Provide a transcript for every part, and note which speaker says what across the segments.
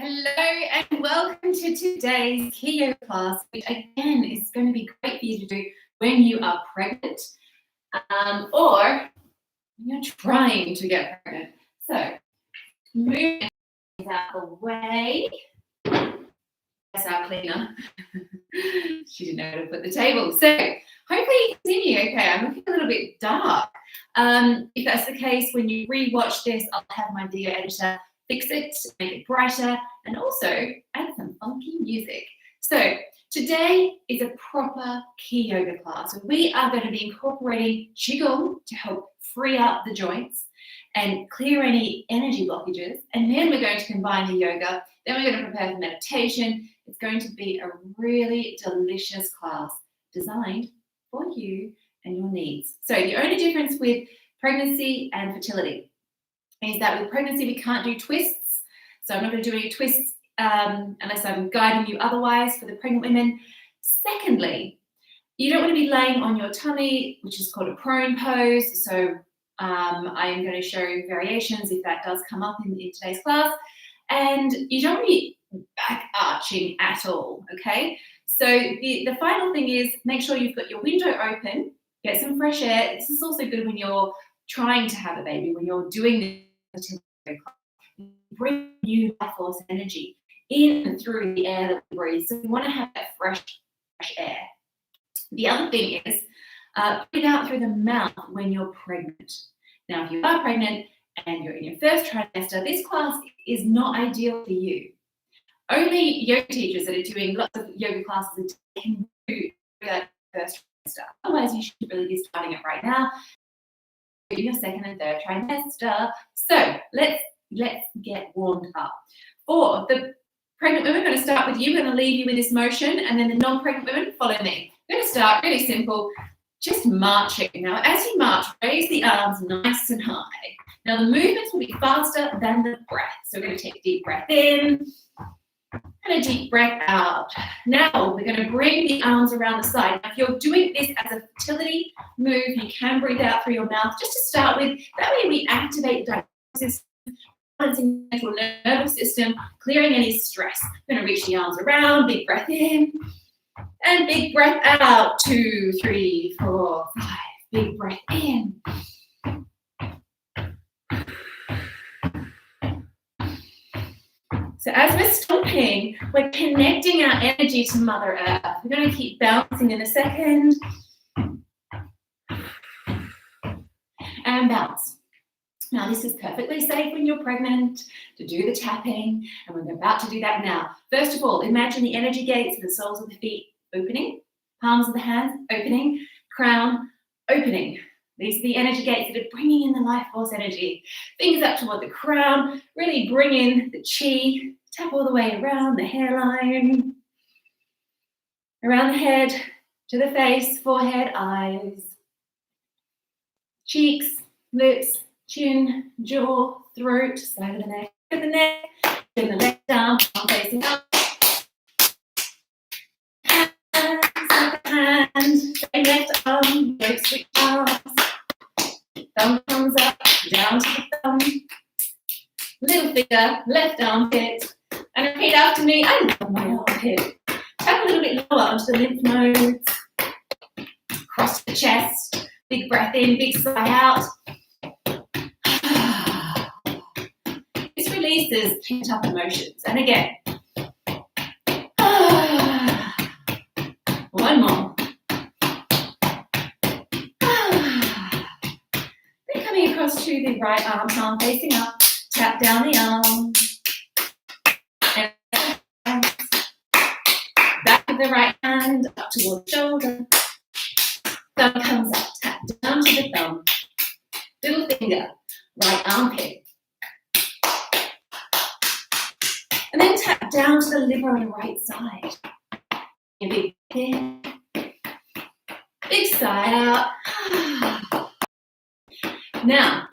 Speaker 1: Hello and welcome to today's QiYoga class, which again is going to be great for you to do when you are pregnant or when you're trying to get pregnant. So, move out of the way. That's our cleaner. She didn't know where to put the table. So, hopefully you can see me okay. I'm looking a little bit dark. If that's the case, when you re-watch this, I'll have my video editor fix it, make it brighter, and also add some funky music. So today is a proper QiYoga class. We are going to be incorporating Qigong to help free up the joints and clear any energy blockages. And then we're going to combine the yoga. Then we're going to prepare for meditation. It's going to be a really delicious class designed for you and your needs. So the only difference with pregnancy and fertility is that with pregnancy, we can't do twists. So I'm not going to do any twists unless I'm guiding you otherwise for the pregnant women. Secondly, you don't want to be laying on your tummy, which is called a prone pose. So I am going to show variations if that does come up in today's class. And you don't want to be back arching at all, okay? So the final thing is make sure you've got your window open, get some fresh air. This is also good when you're trying to have a baby, when you're doing this. Bring new life force energy in and through the air that we breathe. So we want to have that fresh air. The other thing is put it out through the mouth when you're pregnant. Now, if you are pregnant and you're in your first trimester, this class is not ideal for you. Only yoga teachers that are doing lots of yoga classes can do that first trimester. Otherwise, you should really be starting it right now. Your second and third trimester. So let's get warmed up. For the pregnant women, we're going to start with you. We're going to leave you in this motion, and then the non-pregnant women follow me. We're going to start really simple, just marching. Now, as you march, raise the arms nice and high. Now, the movements will be faster than the breath. So we're going to take a deep breath in and a deep breath out. Now, we're going to bring the arms around the side. Now, if you're doing this as a fertility move, you can breathe out through your mouth just to start with. That way we activate the digestive system, balancing the central nervous system, clearing any stress. We're going to reach the arms around, big breath in, and big breath out. 2, 3, 4, 5. Big breath in. So as we're stomping, we're connecting our energy to Mother Earth. We're going to keep bouncing in a second. And bounce. Now, this is perfectly safe when you're pregnant to do the tapping, and we're about to do that now. First of all, imagine the energy gates of the soles of the feet opening, palms of the hands opening, crown opening. These are the energy gates that are bringing in the life force energy. Fingers up toward the crown, really bring in the chi, tap all the way around the hairline, around the head, to the face, forehead, eyes, cheeks, lips, chin, jaw, throat, side of the neck, then the left arm facing up. Hands, left arm, don't switch arms. Thumb comes up, down to the thumb. Little finger, left armpit. And repeat after me. I love my armpit. Tap a little bit lower onto the lymph nodes. Cross the chest. Big breath in, big sigh out. This releases pent up emotions. And again. One more. Across to the right arm, palm facing up, tap down the arm, and back of the right hand up towards the shoulder, thumb comes up, tap down to the thumb, little finger, right armpit, and then tap down to the liver on the right side, a big in, big sigh out. Now,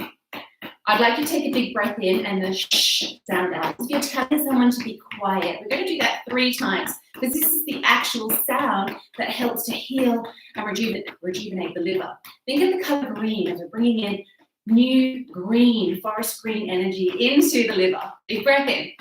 Speaker 1: I'd like you to take a big breath in and the shh sound out. If you're telling someone to be quiet, we're going to do that 3 times because this is the actual sound that helps to heal and rejuvenate the liver. Think of the color green as we're bringing in new green, forest green energy into the liver. Big breath in.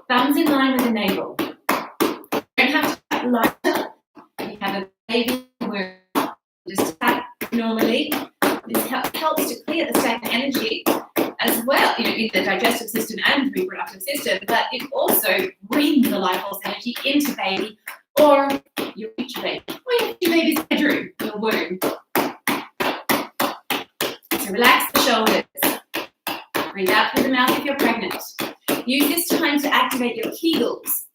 Speaker 1: Thumbs in line with the navel. You don't have to tap lighter. If you have a baby where you just tap normally, this helps to clear the stagnant energy as well, in the digestive system and reproductive system, but it also brings the life force energy into baby or your future baby, or your baby's bedroom, your womb. So relax the shoulders. Breathe out through the mouth if you're pregnant. Use this time to activate your Kegels.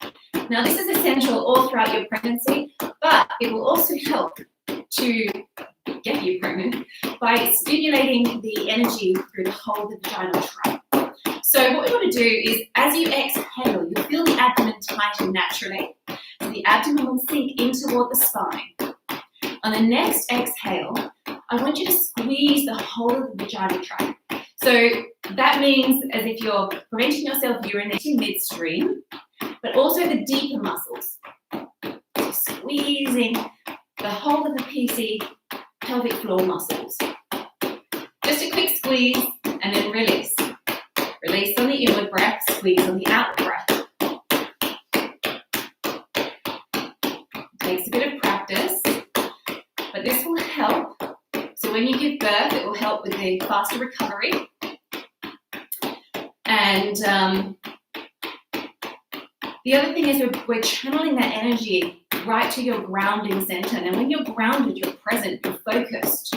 Speaker 1: Now, this is essential all throughout your pregnancy, but it will also help to get you pregnant by stimulating the energy through the whole of the vaginal tract. So what we want to do is, as you exhale, you'll feel the abdomen tighten naturally. So the abdomen will sink in toward the spine. On the next exhale, I want you to squeeze the whole of the vaginal tract. So that means as if you're preventing yourself urinating midstream, but also the deeper muscles. So squeezing the whole of the PC pelvic floor muscles. Just a quick squeeze and then release. Release on the inward breath, squeeze on the outward breath. It takes a bit of practice, but this will help. So when you give birth, it will help with the faster recovery. And the other thing is we're channeling that energy right to your grounding center. And when you're grounded, you're present, you're focused,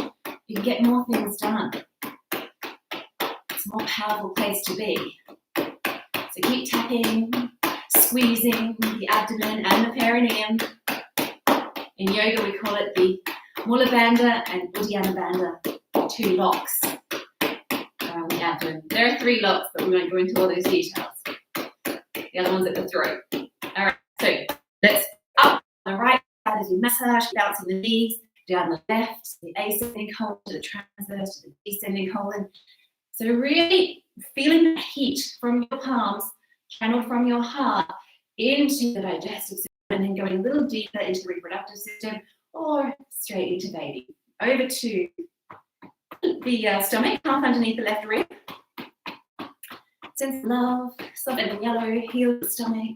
Speaker 1: you can get more things done. It's a more powerful place to be. So keep tapping, squeezing the abdomen and the perineum. In yoga, we call it the Mula Bandha and Uddiyana Bandha, 2 locks around the abdomen. There are 3 locks, but we won't go into all those details. The other one's at the throat. All right, so let's up on the right side as we massage, bouncing the knees, down the left, the ascending colon to the transverse to the descending colon. So really feeling the heat from your palms, channeled from your heart into the digestive system, and then going a little deeper into the reproductive system, or straight into baby. Over to the stomach, half underneath the left rib. Sense of love, soft and yellow, heel the stomach.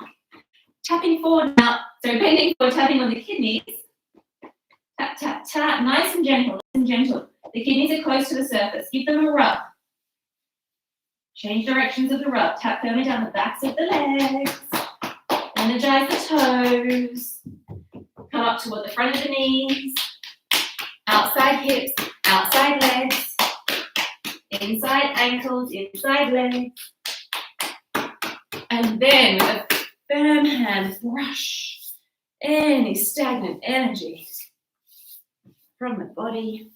Speaker 1: Tapping forward now, so bending forward, tapping on the kidneys. Tap, tap, tap, nice and gentle, The kidneys are close to the surface. Give them a rub. Change directions of the rub. Tap firmly down the backs of the legs. Energize the toes. Come up toward the front of the knees. Outside hips, outside legs. Inside ankles, inside legs. And then with a firm hand, brush any stagnant energy from the body.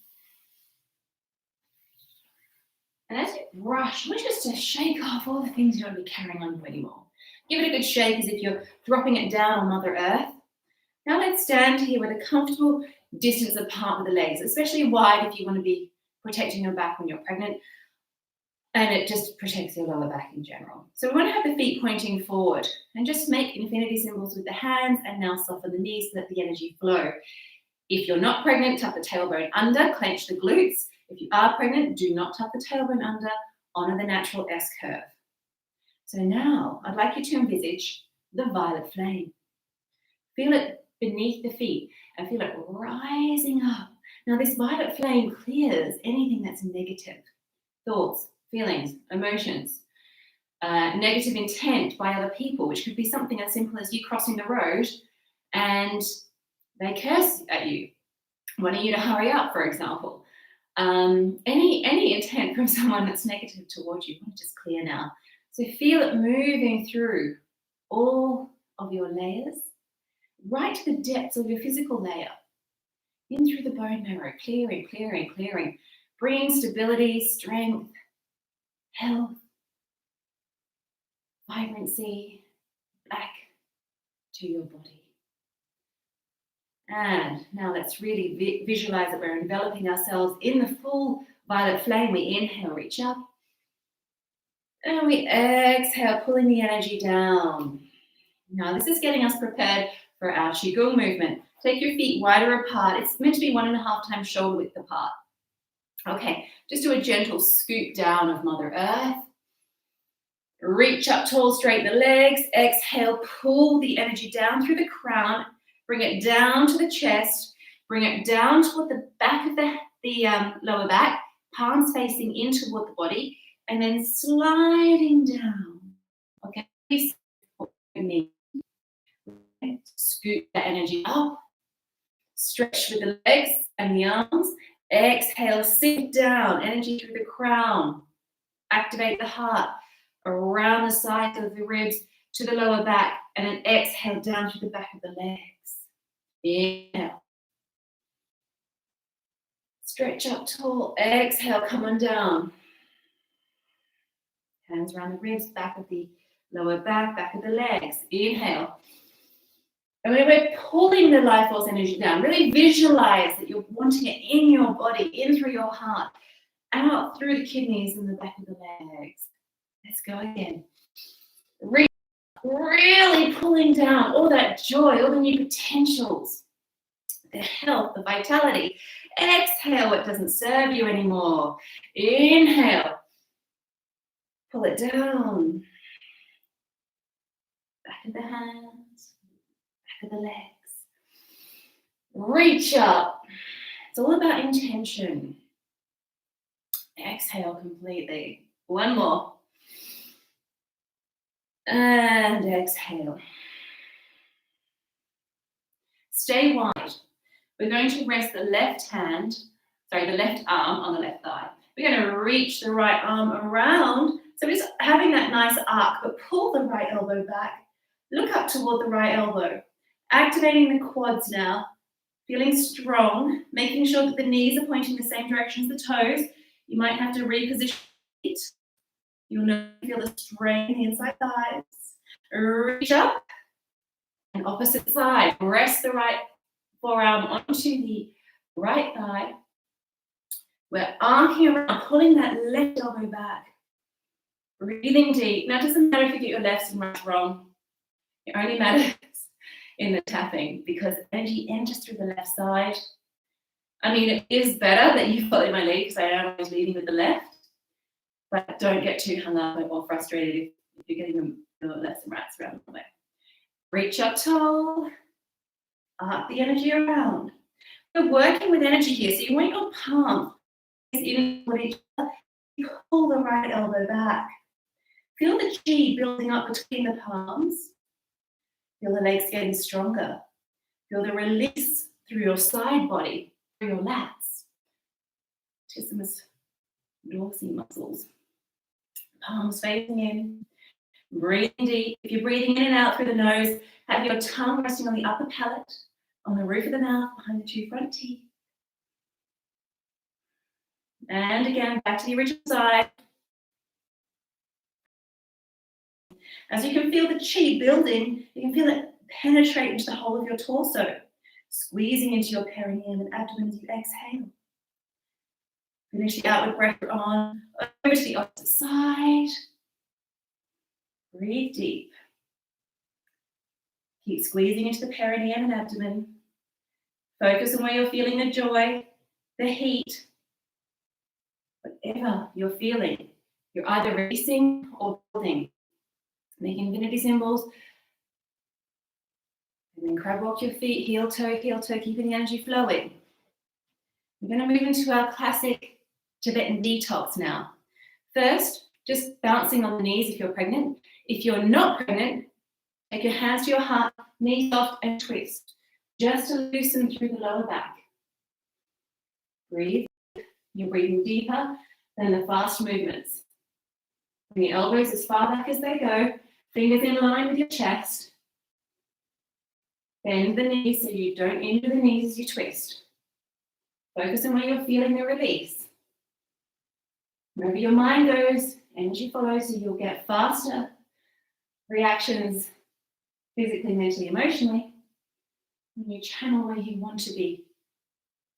Speaker 1: And as you brush, I want you just to shake off all the things you don't be carrying on you anymore. Give it a good shake as if you're dropping it down on Mother Earth. Now let's stand here with a comfortable distance apart with the legs, especially wide if you want to be protecting your back when you're pregnant. And it just protects your lower back in general. So we want to have the feet pointing forward and just make infinity symbols with the hands, and now soften the knees so that the energy flow. If you're not pregnant, tuck the tailbone under, clench the glutes. If you are pregnant, do not tuck the tailbone under, honor the natural S curve. So now I'd like you to envisage the violet flame. Feel it beneath the feet and feel it rising up. Now this violet flame clears anything that's negative. Thoughts, feelings, emotions, negative intent by other people, which could be something as simple as you crossing the road and they curse at you, wanting you to hurry up, for example. Any intent from someone that's negative towards you, want to just clear now. So feel it moving through all of your layers, right to the depths of your physical layer, in through the bone marrow, clearing, clearing, clearing, bringing stability, strength, health, vibrancy back to your body. And now let's really visualize that we're enveloping ourselves in the full violet flame. We inhale, reach up. And we exhale, pulling the energy down. Now this is getting us prepared for our Qigong movement. Take your feet wider apart. It's meant to be 1.5 times shoulder width apart. Okay, just do a gentle scoop down of Mother Earth. Reach up tall, straighten the legs. Exhale, pull the energy down through the crown. Bring it down to the chest. Bring it down toward the back of the lower back. Palms facing in toward the body. And then sliding down. Okay, scoop that energy up. Stretch with the legs and the arms. Exhale, sink down. Energy through the crown. Activate the heart around the sides of the ribs to the lower back. And then exhale down through the back of the legs. Inhale. Stretch up tall. Exhale, come on down. Hands around the ribs, back of the lower back, back of the legs. Inhale. And when we're pulling the life force energy down, really visualize that you're wanting it in your body, in through your heart, out through the kidneys and the back of the legs. Let's go again. Really pulling down all that joy, all the new potentials, the health, the vitality. Exhale what doesn't serve you anymore. Inhale. Pull it down. Back of the hands, back of the legs. Reach up. It's all about intention. Exhale completely. One more. And exhale. Stay wide. We're going to rest the left arm on the left thigh. We're going to reach the right arm around. So just having that nice arc, but pull the right elbow back. Look up toward the right elbow. Activating the quads now. Feeling strong. Making sure that the knees are pointing the same direction as the toes. You might have to reposition it. You'll feel the strain in the inside thighs. Reach up. And opposite side. Rest the right forearm onto the right thigh. We're arcing around, pulling that left elbow back. Breathing deep. Now, it doesn't matter if you get your lefts and rights wrong. It only matters in the tapping because energy enters through the left side. I mean, it is better that you follow my lead because I am always leading with the left, but don't get too hung up or frustrated if you're getting the lefts and rights around the way. Reach up tall, arc the energy around. We're working with energy here, so you want your palm in with each other. You pull the right elbow back. Feel the chi building up between the palms. Feel the legs getting stronger. Feel the release through your side body, through your lats. Latissimus dorsi muscles. Palms facing in. Breathing deep. If you're breathing in and out through the nose, have your tongue resting on the upper palate, on the roof of the mouth, behind the two front teeth. And again, back to the original side. As you can feel the chi building, you can feel it penetrate into the whole of your torso, squeezing into your perineum and abdomen as you exhale. Finish the outward breath on, over to the opposite side. Breathe deep. Keep squeezing into the perineum and abdomen. Focus on where you're feeling the joy, the heat. Whatever you're feeling, you're either releasing or building. Making infinity symbols. And then crab walk your feet, heel toe, keeping the energy flowing. We're going to move into our classic Tibetan detox now. First, just bouncing on the knees if you're pregnant. If you're not pregnant, take your hands to your heart, knees soft and twist, just to loosen through the lower back. Breathe. You're breathing deeper than the fast movements. Bring the elbows as far back as they go, fingers in line with your chest. Bend the knees so you don't injure the knees as you twist. Focus on where you're feeling the release. Wherever your mind goes, energy follows, so you'll get faster reactions physically, mentally, emotionally. And you channel where you want to be,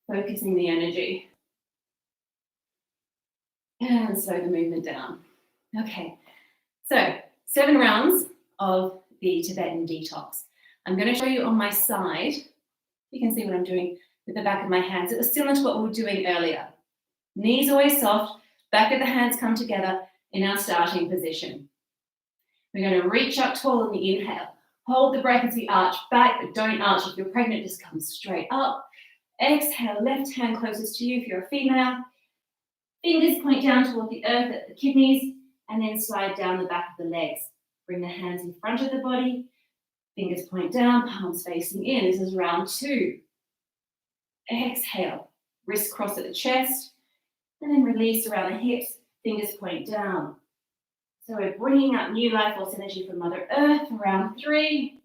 Speaker 1: focusing the energy. And slow the movement down. Okay, So 7 rounds of the Tibetan detox. I'm going to show you on my side. You can see what I'm doing with the back of my hands. It was similar to what we were doing earlier. Knees always soft, back of the hands come together in our starting position. We're going to reach up tall on the inhale. Hold the breath as we arch back, but don't arch. If you're pregnant, just come straight up. Exhale, left hand closest to you if you're a female. Fingers point down toward the earth at the kidneys, and then slide down the back of the legs. Bring the hands in front of the body. Fingers point down, palms facing in. This is round 2. Exhale, wrists cross at the chest, and then release around the hips, fingers point down. So we're bringing up new life force energy from Mother Earth for round 3.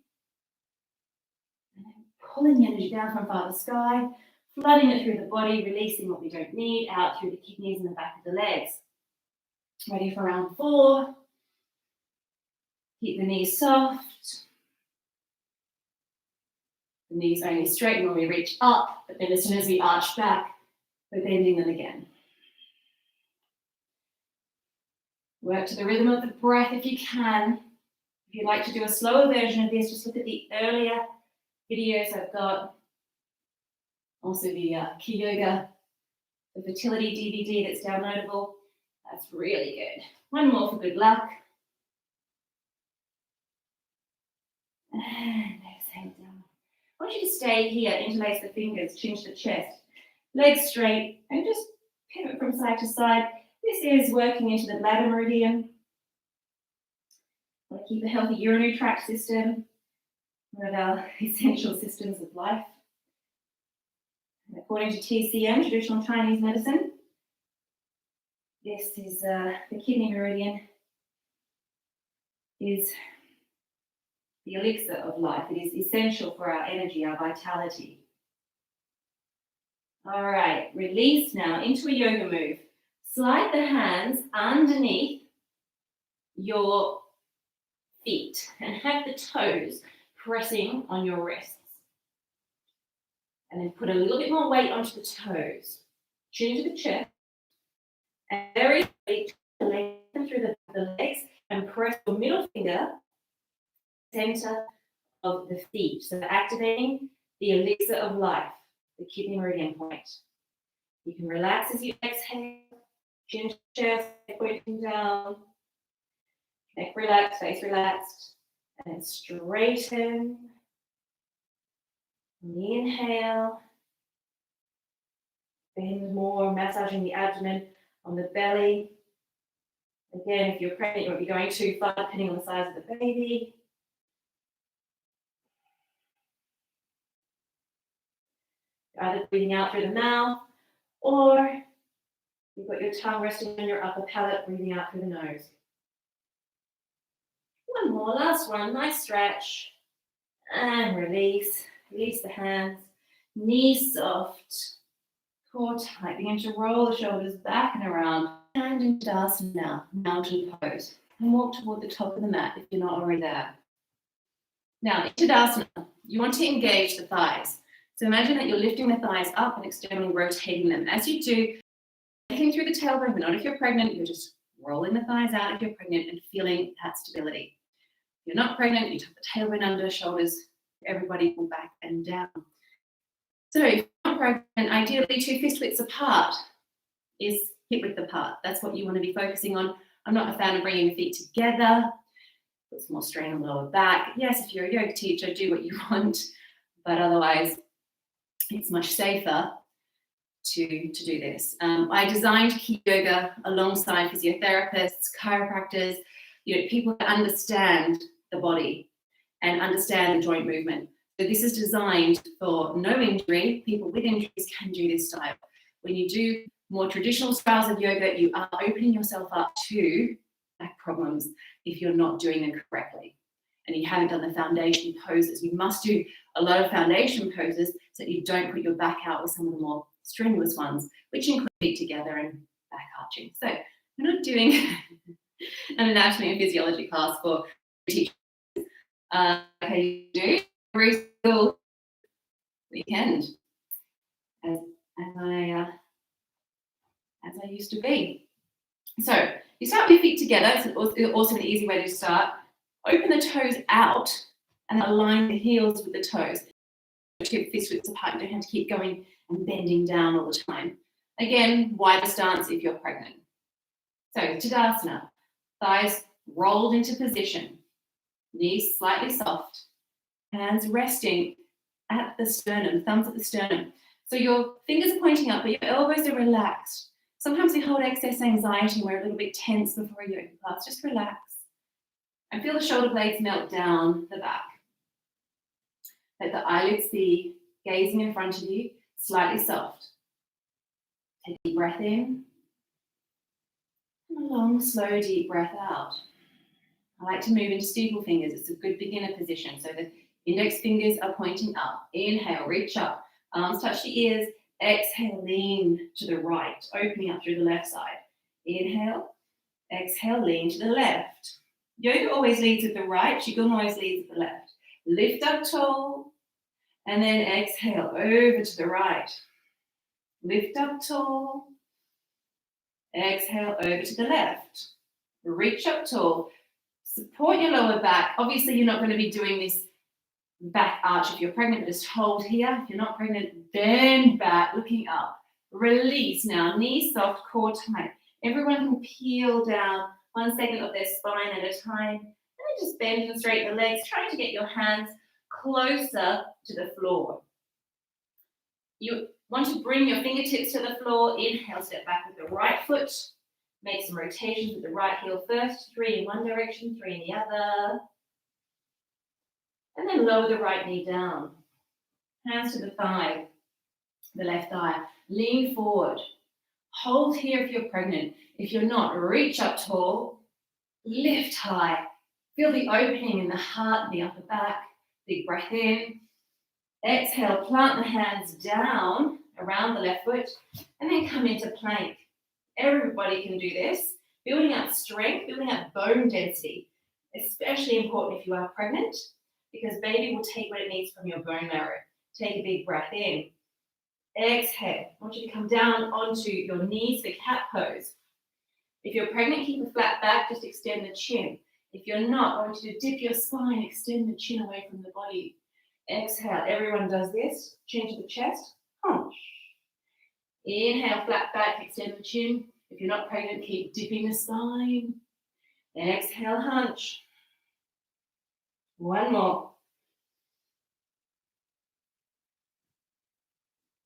Speaker 1: And then pulling the energy down from Father Sky, flooding it through the body, releasing what we don't need out through the kidneys and the back of the legs. Ready for round 4. Keep the knees soft. The knees only straighten when we reach up, but then as soon as we arch back, we're bending them again. Work to the rhythm of the breath if you can. If you'd like to do a slower version of this, just look at the earlier videos I've got. Also the QiYoga, the Fertility DVD that's downloadable. That's really good. One more for good luck. And exhale down. I want you to stay here, interlace the fingers, chin to the chest, legs straight, and just pivot from side to side. This is working into the bladder meridian. Want to keep a healthy urinary tract system, one of our essential systems of life. And according to TCM, traditional Chinese medicine, this is the kidney meridian is the elixir of life. It is essential for our energy, our vitality. All right, release now into a yoga move. Slide the hands underneath your feet and have the toes pressing on your wrists. And then put a little bit more weight onto the toes. Chin to the chest. And very slowly lengthen through the legs and press your middle finger center of the feet. So activating the elixir of life, the kidney meridian point. You can relax as you exhale. Chin to chest, pointing down. Neck relaxed, face relaxed. And then straighten. On the inhale. Bend more, massaging the abdomen on the belly. Again, if you're pregnant, you won't be going too far, depending on the size of the baby. You're either breathing out through the mouth, or you've got your tongue resting on your upper palate, breathing out through the nose. One more, last one, nice stretch. And release. Release the hands. Knees soft. Core tight. Begin to roll the shoulders back and around. And into Tadasana now, mountain pose. And walk toward the top of the mat if you're not already there. Now, in Tadasana, you want to engage the thighs. So imagine that you're lifting the thighs up and externally rotating them. As you do, taking through the tailbone, but not if you're pregnant, you're just rolling the thighs out if you're pregnant and feeling that stability. If you're not pregnant, you tuck the tailbone under, shoulders, everybody pull back and down. So if you're not pregnant, ideally 2 fist widths apart is hip width apart. That's what you want to be focusing on. I'm not a fan of bringing the feet together. Put some more strain on the lower back. Yes, if you're a yoga teacher, do what you want, but otherwise it's much safer to do this. I designed QiYoga alongside physiotherapists, chiropractors, people that understand the body and understand the joint movement. So this is designed for no injury. People with injuries can do this style. When you do more traditional styles of yoga, you are opening yourself up to back problems if you're not doing them correctly. And you haven't done the foundation poses. You must do a lot of foundation poses so that you don't put your back out with some of the more strenuous ones, which include feet together and back arching. So we're not doing an anatomy and physiology class for teachers. Okay, you do every single weekend, as I used to be. So You start your feet together. It's also an easy way to start. Open the toes out and align the heels with the toes. Keep fists width apart. You don't have to keep going and bending down all the time. Again, wider stance if you're pregnant. So Tadasana, thighs rolled into position, knees slightly soft, hands resting at the sternum, thumbs at the sternum. So your fingers are pointing up, but your elbows are relaxed. Sometimes we hold excess anxiety and we're a little bit tense before a yoga class. Just relax and feel the shoulder blades melt down the back. Let the eyelids be gazing in front of you, slightly soft. Take a deep breath in and a long, slow, deep breath out. I like to move into steeple fingers. It's a good beginner position. So the index fingers are pointing up. Inhale, reach up. Arms touch the ears. Exhale, lean to the right, opening up through the left side. Inhale, exhale, lean to the left. Yoga always leads with the right. Qigong always leads with the left. Lift up tall, and then exhale over to the right. Lift up tall, exhale over to the left. Reach up tall, support your lower back. Obviously, you're not going to be doing this back arch if you're pregnant, but just hold here. If you're not pregnant, bend back, looking up. Release now, knees soft, core tight. Everyone can peel down 1 second of their spine at a time. And then just bend and straighten the legs, trying to get your hands closer to the floor. You want to bring your fingertips to the floor. Inhale, step back with the right foot. Make some rotations with the right heel first. 3 in one direction, 3 in the other. And then lower the right knee down. Hands to the thigh, the left thigh. Lean forward. Hold here if you're pregnant. If you're not, reach up tall. Lift high. Feel the opening in the heart, the upper back. Big breath in. Exhale, plant the hands down around the left foot. And then come into plank. Everybody can do this. Building up strength, building up bone density. Especially important if you are pregnant, because baby will take what it needs from your bone marrow. Take a big breath in. Exhale. I want you to come down onto your knees for cat pose. If you're pregnant, keep a flat back, just extend the chin. If you're not, I want you to dip your spine, extend the chin away from the body. Exhale. Everyone does this. Chin to the chest. Hunch. Inhale, flat back, extend the chin. If you're not pregnant, keep dipping the spine. Exhale, hunch. One more.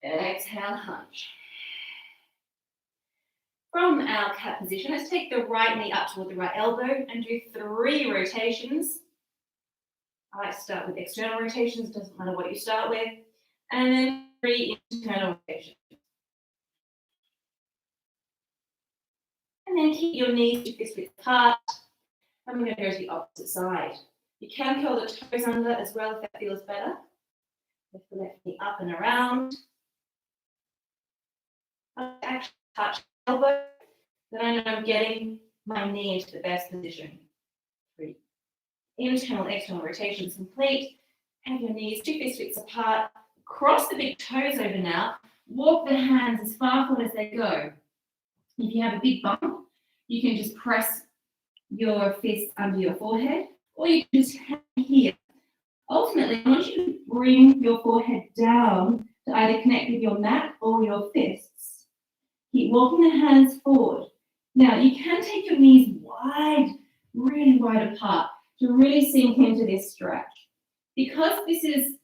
Speaker 1: Exhale, hunch. From our cat position, let's take the right knee up toward the right elbow and do 3 rotations. I like to start with external rotations, doesn't matter what you start with. And then 3 internal rotations. And then keep your knees to fist width apart. And we're going to go to the opposite side. You can curl the toes under as well if that feels better. Lift the left knee up and around. I actually touch the elbow, then I know I'm getting my knee into the best position. 3. Internal, external rotations complete. Have your knees 2 fist widths apart. Cross the big toes over now. Walk the hands as far forward as they go. If you have a big bump, you can just press your fists under your forehead, or you can just hang here. Ultimately, I want you to bring your forehead down to either connect with your mat or your fists. Keep walking the hands forward. Now, you can take your knees wide, really wide apart to really sink into this stretch. Because this is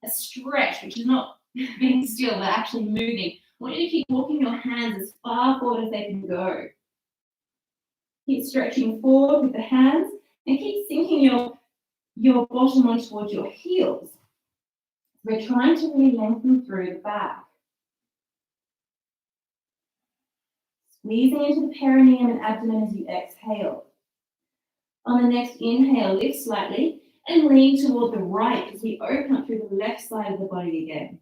Speaker 1: a stretch, which is not being still, but actually moving, I want you to keep walking your hands as far forward as they can go. Keep stretching forward with the hands and keep sinking your bottom on towards your heels. We're trying to really lengthen through the back. Squeezing into the perineum and abdomen as you exhale. On the next inhale, lift slightly and lean toward the right as we open up through the left side of the body again.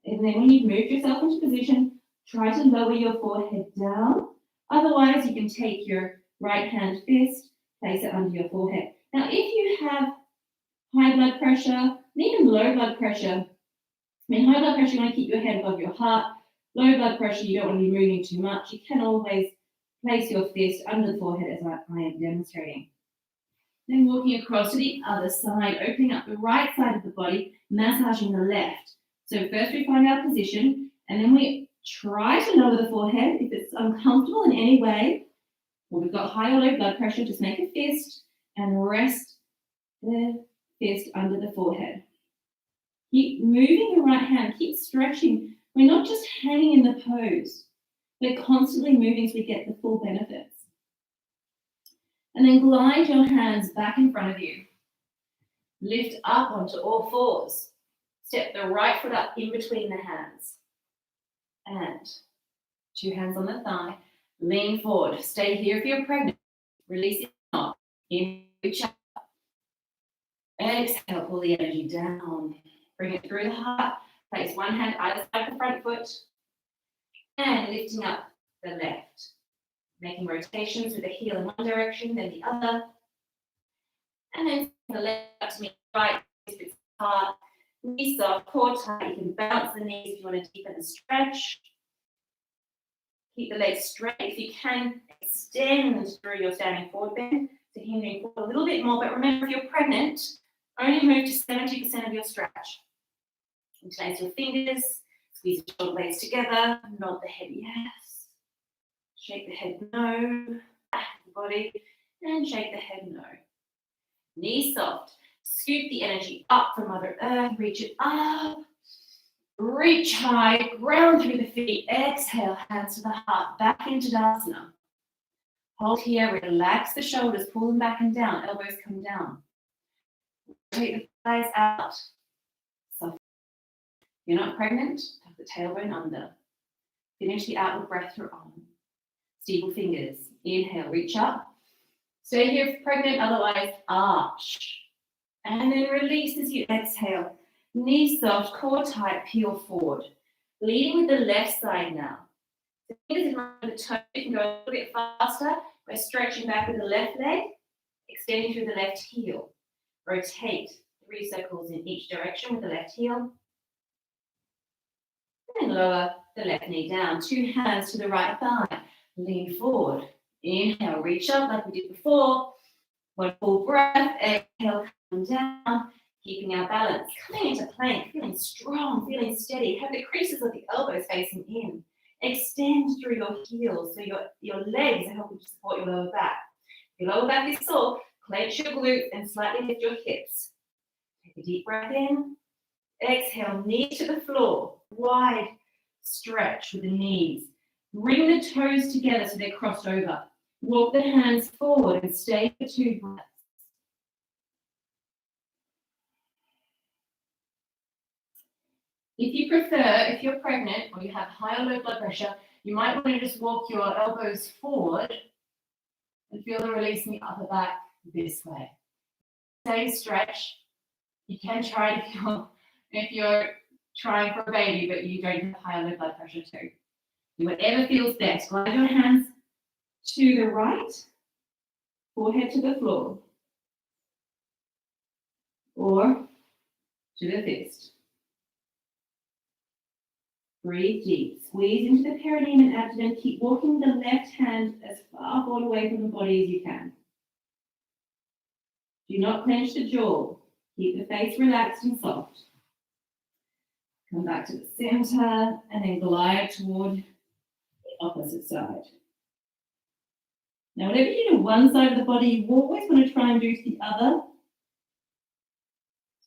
Speaker 1: And then when you've moved yourself into position, try to lower your forehead down. Otherwise, you can take your right hand fist, place it under your forehead. Now, if you have high blood pressure, and even low blood pressure, high blood pressure, you want to keep your head above your heart. Low blood pressure, you don't want to be moving too much. You can always Place your fist under the forehead as I am demonstrating. Then walking across to the other side, opening up the right side of the body, massaging the left. So first we find our position, and then we try to lower the forehead. If it's uncomfortable in any way, or we've got high or low blood pressure, just make a fist and rest the fist under the forehead. Keep moving the right hand, keep stretching. We're not just hanging in the pose. We're constantly moving so we get the full benefits. And then glide your hands back in front of you. Lift up onto all fours. Step the right foot up in between the hands. And 2 hands on the thigh. Lean forward. Stay here if you're pregnant. Release it up. In, reach up. Exhale, pull the energy down. Bring it through the heart. Place one hand either side of the front foot. And lifting up the left. Making rotations with the heel in one direction, then the other. And then the left up to meet the right, it's hard. Knees soft, core tight. You can bounce the knees if you want to deepen the stretch. Keep the legs straight. If you can, extend through your standing forward bend. So hinging forward a little bit more, but remember if you're pregnant, only move to 70% of your stretch. Interlace your fingers, squeeze the shoulder blades together, nod the head yes. Shake the head no, back of the body, and shake the head no. Knees soft. Scoop the energy up from Mother Earth, reach it up. Reach high, ground through the feet. Exhale, hands to the heart, back into Tadasana. Hold here, relax the shoulders, pull them back and down, elbows come down. Take the thighs out. Soft. If you're not pregnant, tuck the tailbone under. Finish the outward breath through arm. Steeple fingers. Inhale, reach up. Stay here if pregnant, otherwise arch. And then release as you exhale. Knees soft, core tight, peel forward. Leading with the left side now. The fingers in front of the toe, you can go a little bit faster by stretching back with the left leg, extending through the left heel. Rotate 3 circles in each direction with the left heel. And lower the left knee down. 2 hands to the right thigh. Lean forward. Inhale, reach up like we did before. 1 full breath. Exhale, come down. Keeping our balance. Coming into plank. Feeling strong, feeling steady. Have the creases of the elbows facing in. Extend through your heels so your legs are helping to support your lower back. If your lower back is sore, clench your glutes and slightly lift your hips. Take a deep breath in. Exhale, knee to the floor. Wide stretch with the knees. Bring the toes together so they're crossed over. Walk the hands forward and stay for 2 breaths. If you prefer, if you're pregnant or you have high or low blood pressure, you might want to just walk your elbows forward and feel the release in the upper back this way. Same stretch. You can try it if you're trying for a baby, but you don't have high or low blood pressure too. Do whatever feels best. Glide your hands to the right, forehead to the floor, or to the fist. Breathe deep. Squeeze into the perineum and abdomen. Keep walking the left hand as far forward away from the body as you can. Do not clench the jaw. Keep the face relaxed and soft. Come back to the center and then glide toward the opposite side. Now, whatever you do to one side of the body, you always want to try and do to the other.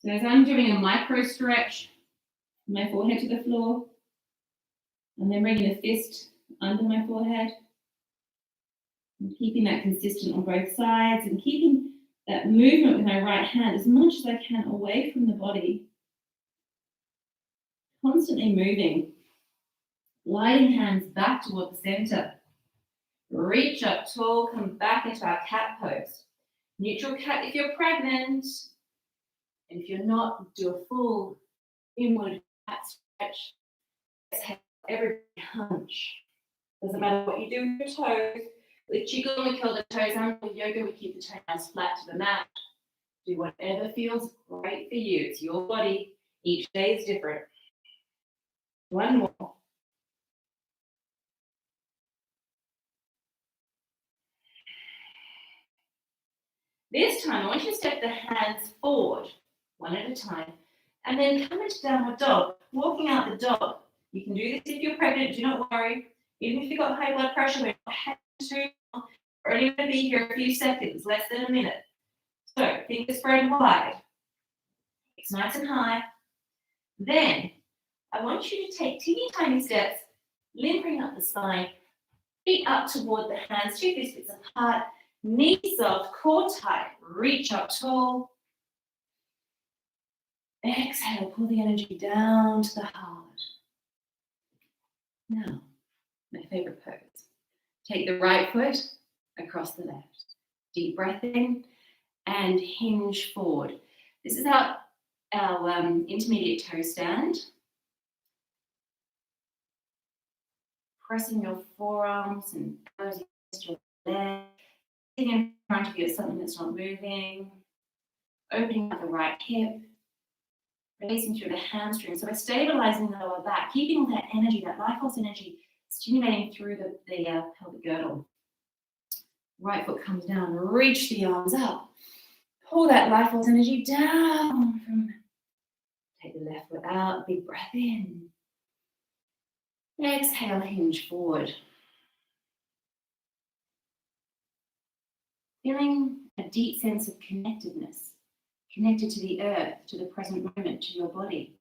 Speaker 1: So as I'm doing a micro stretch, my forehead to the floor, and then bringing the fist under my forehead, and keeping that consistent on both sides, and keeping that movement with my right hand as much as I can away from the body. Constantly moving. Gliding hands back toward the center. Reach up tall, come back into our cat pose. Neutral cat if you're pregnant. And if you're not, do a full inward cat stretch. Exhale, every hunch. Doesn't matter what you do with your toes. With Qigong, we curl the toes under. With yoga, we keep the toes flat to the mat. Do whatever feels great for you. It's your body. Each day is different. 1 more. This time, I want you to step the hands forward, one at a time, and then come into downward dog, walking out the dog. You can do this if you're pregnant, do not worry. Even if you've got high blood pressure, we're not having to. We're only going to be here a few seconds, less than a minute. So, fingers spread wide. It's nice and high. Then, I want you to take teeny tiny steps, limping up the spine, feet up toward the hands, 2 fists apart, knees soft, core tight, reach up tall. Exhale, pull the energy down to the heart. Now, my favorite pose. Take the right foot across the left. Deep breath in and hinge forward. This is our intermediate toe stand. Pressing your forearms and toes against your leg. Sitting in front of you at something that's not moving. Opening up the right hip. Releasing through the hamstring. So we're stabilizing the lower back, keeping all that energy, that life force energy, stimulating through the pelvic girdle. Right foot comes down, reach the arms up. Pull that life force energy down. Take the left foot out, big breath in. Exhale, hinge forward. Feeling a deep sense of connectedness, connected to the earth, to the present moment, to your body.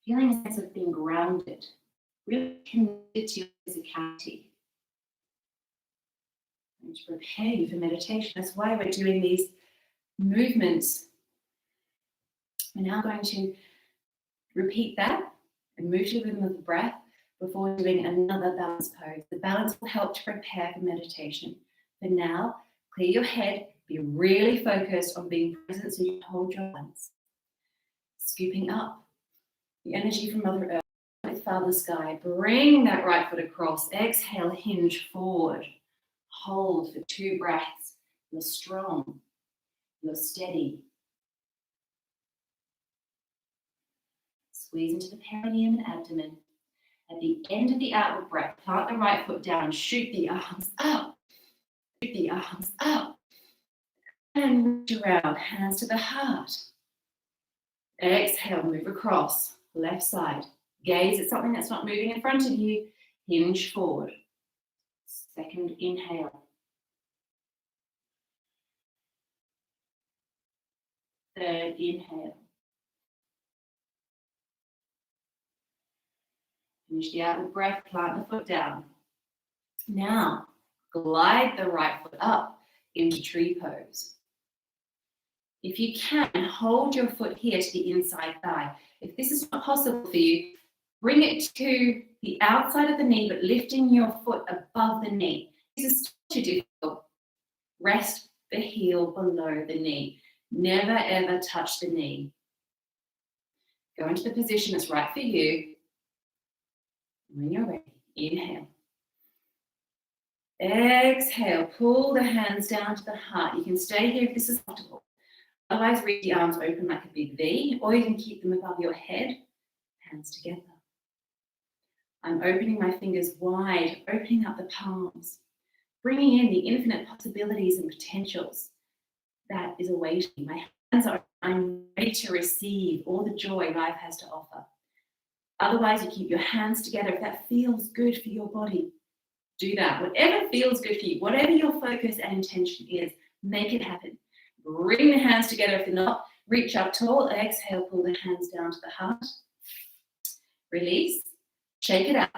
Speaker 1: Feeling a sense of being grounded, really connected to your physicality. And to prepare you for meditation. That's why we're doing these movements. We're now going to repeat that and move to the rhythm of the breath before doing another balance pose. The balance will help to prepare for meditation. For now, clear your head, be really focused on being present so you hold your balance. Scooping up the energy from Mother Earth with Father Sky. Bring that right foot across. Exhale, hinge forward. Hold for 2 breaths. You're strong. You're steady. Squeeze into the perineum and abdomen. At the end of the outward breath, plant the right foot down. Shoot the arms up. Shoot the arms up. And reach around, hands to the heart. Exhale, move across. Left side. Gaze at something that's not moving in front of you. Hinge forward. Second inhale. Third inhale. Finish the outward breath, plant the foot down. Now, glide the right foot up into tree pose. If you can, hold your foot here to the inside thigh. If this is not possible for you, bring it to the outside of the knee, but lifting your foot above the knee. This is too difficult. Rest the heel below the knee. Never ever touch the knee. Go into the position that's right for you. When you're ready, inhale. Exhale, pull the hands down to the heart. You can stay here if this is comfortable. Otherwise, reach the arms open like a big V, or you can keep them above your head, hands together. I'm opening my fingers wide, opening up the palms, bringing in the infinite possibilities and potentials that is awaiting. My hands are open. I'm ready to receive all the joy life has to offer. Otherwise, you keep your hands together. If that feels good for your body, do that. Whatever feels good for you, whatever your focus and intention is, make it happen. Bring the hands together. If you're not, reach up tall. Exhale, pull the hands down to the heart. Release. Shake it out.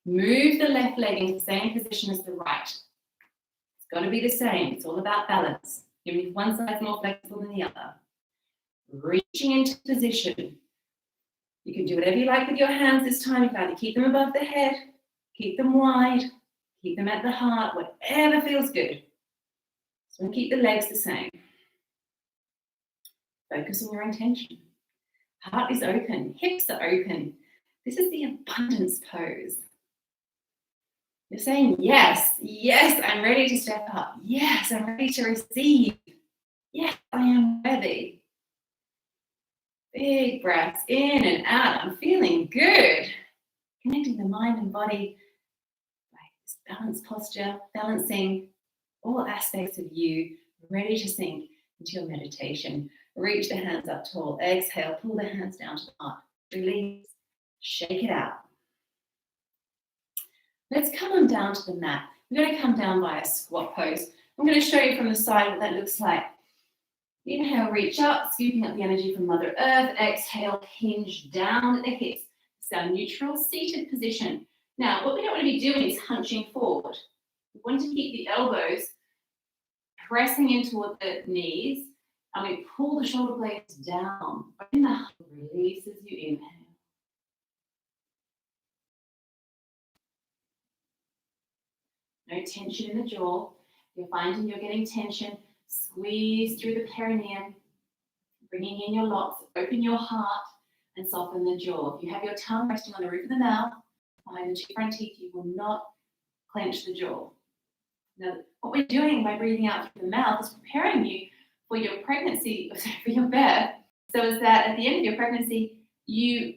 Speaker 1: Move the left leg into the same position as the right. It's got to be the same. It's all about balance. Even if one side's more flexible than the other. Reaching into position. You can do whatever you like with your hands this time. You can either keep them above the head, keep them wide, keep them at the heart, whatever feels good. So keep the legs the same. Focus on your intention. Heart is open, hips are open. This is the abundance pose. You're saying, yes, yes, I'm ready to step up. Yes, I'm ready to receive. Yes, I am worthy. Big breaths in and out. I'm feeling good. Connecting the mind and body. Right, this balanced posture, balancing all aspects of you ready to sink into your meditation. Reach the hands up tall. Exhale, pull the hands down to the heart. Release, shake it out. Let's come on down to the mat. We're going to come down by a squat pose. I'm going to show you from the side what that looks like. Inhale, reach up, scooping up the energy from Mother Earth. Exhale, hinge down at the hips. It's our neutral seated position. Now, what we don't want to be doing is hunching forward. We want to keep the elbows pressing in toward the knees, and we pull the shoulder blades down. Bring the heart, release as you inhale. No tension in the jaw. You're finding you're getting tension. Squeeze through the perineum, bringing in your locks. Open your heart and soften the jaw. If you have your tongue resting on the roof of the mouth, behind the two front teeth, you will not clench the jaw. Now, what we're doing by breathing out through the mouth is preparing you for your pregnancy, for your birth, so is that at the end of your pregnancy, you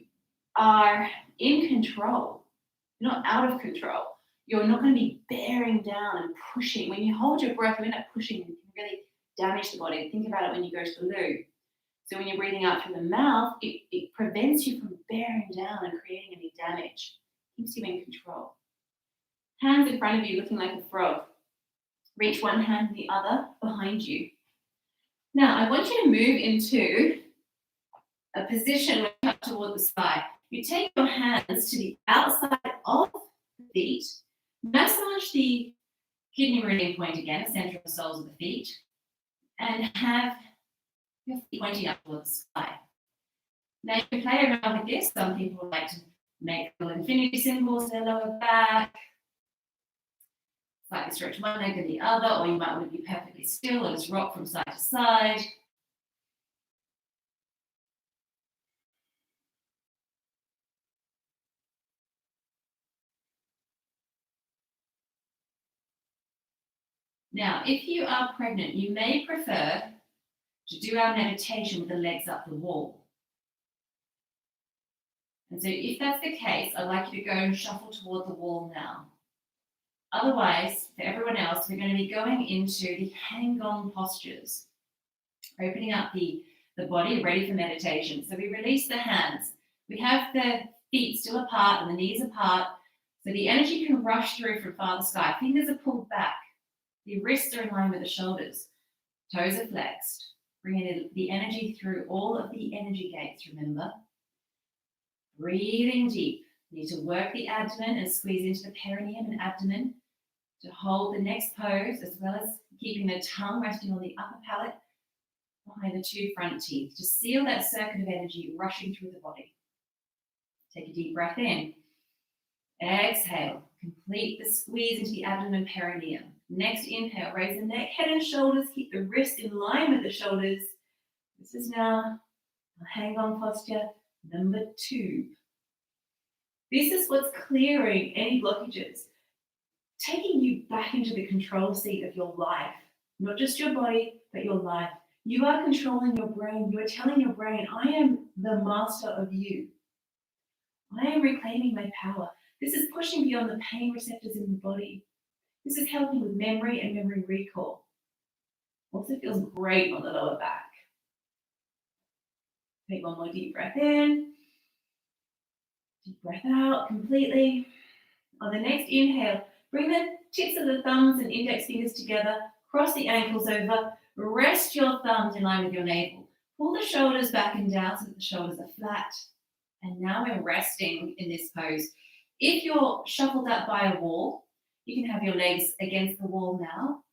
Speaker 1: are in control. You're not out of control. You're not going to be bearing down and pushing. When you hold your breath, you end up pushing and can really damage the body. Think about it when you go to the loo. So when you're breathing out through the mouth, it prevents you from bearing down and creating any damage. Keeps you in control. Hands in front of you looking like a frog. Reach one hand and the other behind you. Now, I want you to move into a position where you come toward the sky. You take your hands to the outside of the feet. Massage the kidney meridian point again, the center of the soles of the feet, and have your feet pointing up towards the sky. Now, you can play around with this. Some people like to make little infinity symbols to their lower back. Slightly stretch one leg and the other, or you might want to be perfectly still and just rock from side to side. Now, if you are pregnant, you may prefer to do our meditation with the legs up the wall. And so if that's the case, I'd like you to go and shuffle toward the wall now. Otherwise, for everyone else, we're going to be going into the hang-on postures, opening up the body, ready for meditation. So we release the hands. We have the feet still apart and the knees apart, so the energy can rush through from Father Sky. Fingers are pulled back. The wrists are in line with the shoulders. Toes are flexed. Bringing in the energy through all of the energy gates, remember. Breathing deep. You need to work the abdomen and squeeze into the perineum and abdomen to hold the next pose, as well as keeping the tongue resting on the upper palate behind the two front teeth to seal that circuit of energy rushing through the body. Take a deep breath in. Exhale. Complete the squeeze into the abdomen and perineum. Next inhale, raise the neck, head and shoulders. Keep the wrist in line with the shoulders. This is now a hang-on posture number 2. This is what's clearing any blockages, taking you back into the control seat of your life, not just your body, but your life. You are controlling your brain. You are telling your brain, I am the master of you. I am reclaiming my power. This is pushing beyond the pain receptors in the body. This is helping with memory and memory recall. Also feels great on the lower back. Take one more deep breath in. Deep breath out completely. On the next inhale, bring the tips of the thumbs and index fingers together. Cross the ankles over. Rest your thumbs in line with your navel. Pull the shoulders back and down so that the shoulders are flat. And now we're resting in this pose. If you're shuffled up by a wall, you can have your legs against the wall now.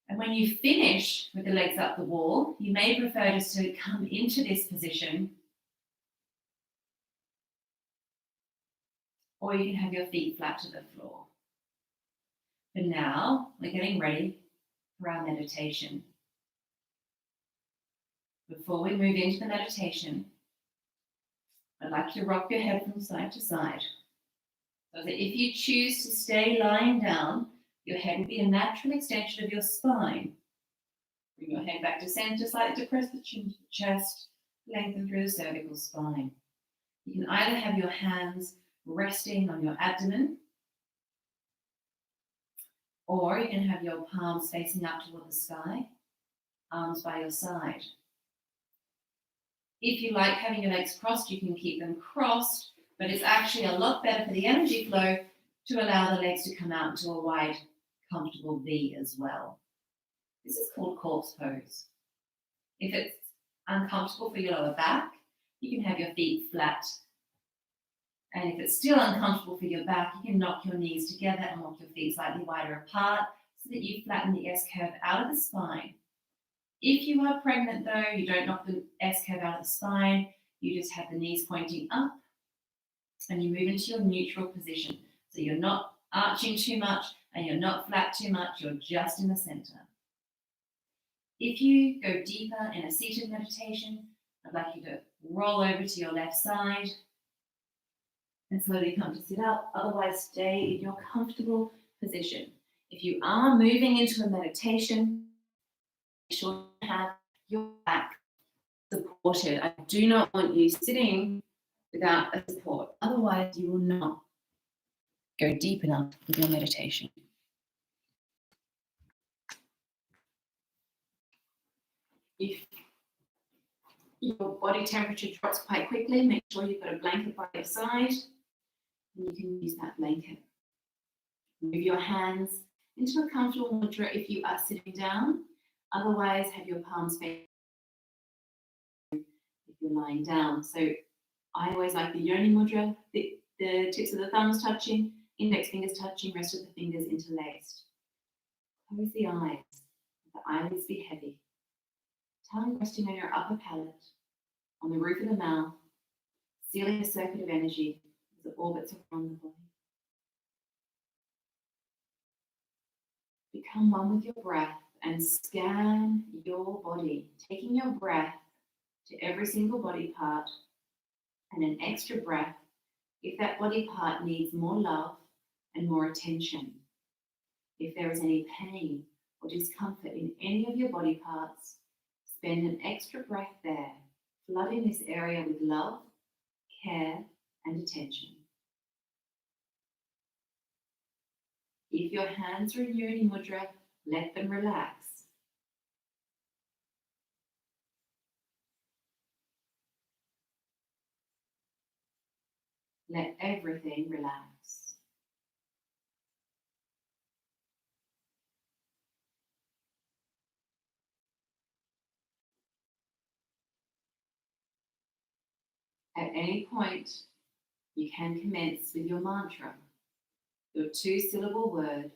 Speaker 1: And when you finish with the legs up the wall, you may prefer just to come into this position, or you can have your feet flat to the floor. For now, we're getting ready for our meditation. Before we move into the meditation, I'd like you to rock your head from side to side. So that if you choose to stay lying down, your head will be a natural extension of your spine. Bring your head back to center, slightly depress the chin to the chest, lengthen through the cervical spine. You can either have your hands resting on your abdomen, Or you can have your palms facing up toward the sky, arms by your side. If you like having your legs crossed, you can keep them crossed, but it's actually a lot better for the energy flow to allow the legs to come out into a wide, comfortable V as well. This is called corpse pose. If it's uncomfortable for your lower back, you can have your feet flat. And if it's still uncomfortable for your back, you can knock your knees together and walk your feet slightly wider apart so that you flatten the S-curve out of the spine. If you are pregnant though, you don't knock the S-curve out of the spine, you just have the knees pointing up and you move into your neutral position. So you're not arching too much and you're not flat too much, you're just in the center. If you go deeper in a seated meditation, I'd like you to roll over to your left side and slowly come to sit up. Otherwise, stay in your comfortable position. If you are moving into a meditation, make sure you have your back supported. I do not want you sitting without a support. Otherwise, you will not go deep enough with your meditation. If your body temperature drops quite quickly, make sure you've got a blanket by your side and you can use that blanket. Move your hands into a comfortable mudra if you are sitting down. Otherwise, have your palms facing if you're lying down. So I always like the yoni mudra, the tips of the thumbs touching, index fingers touching, rest of the fingers interlaced. Close the eyes, let the eyelids be heavy. Tongue resting on your upper palate, on the roof of the mouth, sealing a circuit of energy as it orbits around the body. Become one with your breath and scan your body, taking your breath to every single body part and an extra breath if that body part needs more love and more attention. If there is any pain or discomfort in any of your body parts, spend an extra breath there, flooding this area with love, care, and attention. If your hands are in yoni mudra, let them relax. Let everything relax. At any point, you can commence with your mantra, your 2-syllable word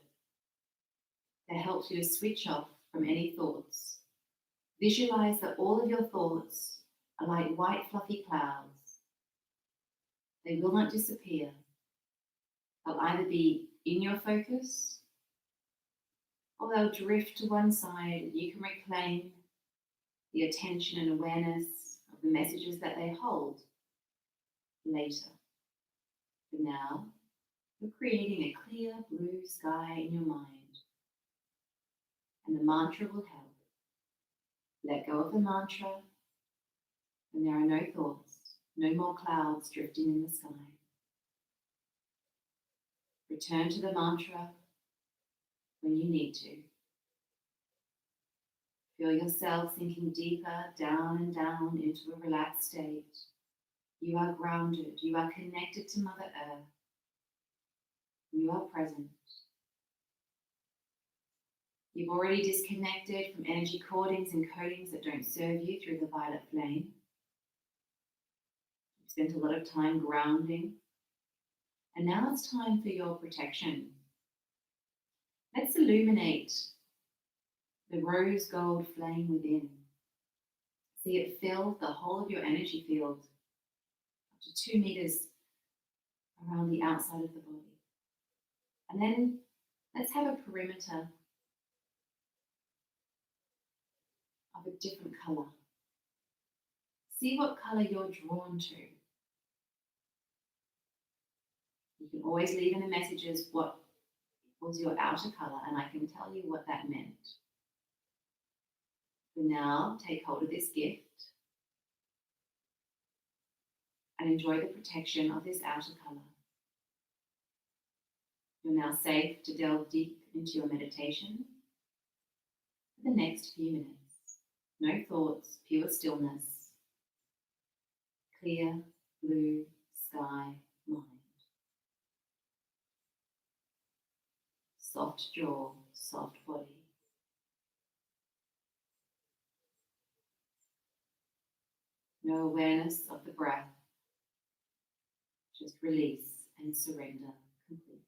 Speaker 1: that helps you to switch off from any thoughts. Visualize that all of your thoughts are like white fluffy clouds. They will not disappear. They'll either be in your focus or they'll drift to one side and you can reclaim the attention and awareness of the messages that they hold later. For now, you're creating a clear blue sky in your mind, and the mantra will help. Let go of the mantra, and there are no thoughts, no more clouds drifting in the sky. Return to the mantra when you need to. Feel yourself sinking deeper down and down into a relaxed state. You are grounded, you are connected to Mother Earth. You are present. You've already disconnected from energy cordings and coatings that don't serve you through the violet flame. You've spent a lot of time grounding. And now it's time for your protection. Let's illuminate the rose gold flame within. See it fill the whole of your energy field up to 2 meters around the outside of the body. And then let's have a perimeter of a different color. See what color you're drawn to. You can always leave in the messages what was your outer color, and I can tell you what that meant. For now, take hold of this gift and enjoy the protection of this outer color. You're now safe to delve deep into your meditation for the next few minutes. No thoughts, pure stillness, clear blue sky mind. Soft jaw, soft body. No awareness of the breath, just release and surrender completely.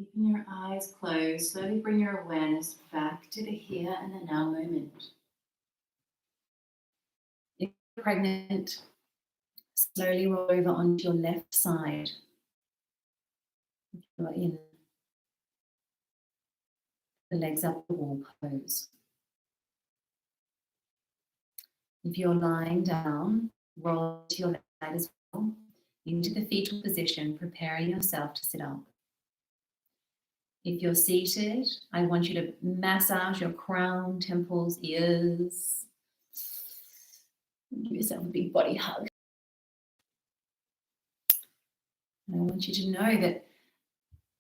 Speaker 1: Keeping your eyes closed, slowly bring your awareness back to the here and the now moment. If you're pregnant, slowly roll over onto your left side. If you're in the legs up the wall pose. If you're lying down, roll to your left side as well, into the fetal position, preparing yourself to sit up. If you're seated, I want you to massage your crown, temples, ears. Give yourself a big body hug. And I want you to know that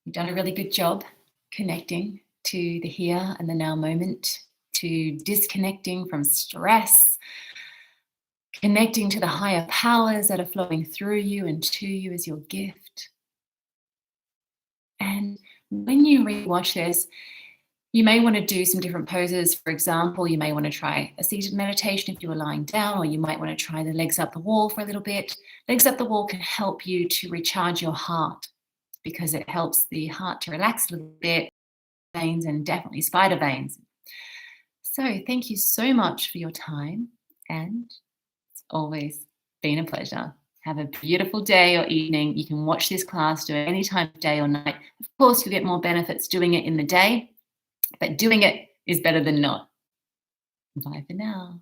Speaker 1: you've done a really good job connecting to the here and the now moment, to disconnecting from stress, connecting to the higher powers that are flowing through you and to you as your gift. And when you rewatch this, you may want to do some different poses. For example, you may want to try a seated meditation if you were lying down, or you might want to try the legs up the wall for a little bit. Legs up the wall can help you to recharge your heart because it helps the heart to relax a little bit, veins and definitely spider veins. So thank you so much for your time, and it's always been a pleasure. Have a beautiful day or evening. You can watch this class, do it any time of day or night. Of course, you'll get more benefits doing it in the day, but doing it is better than not. Bye for now.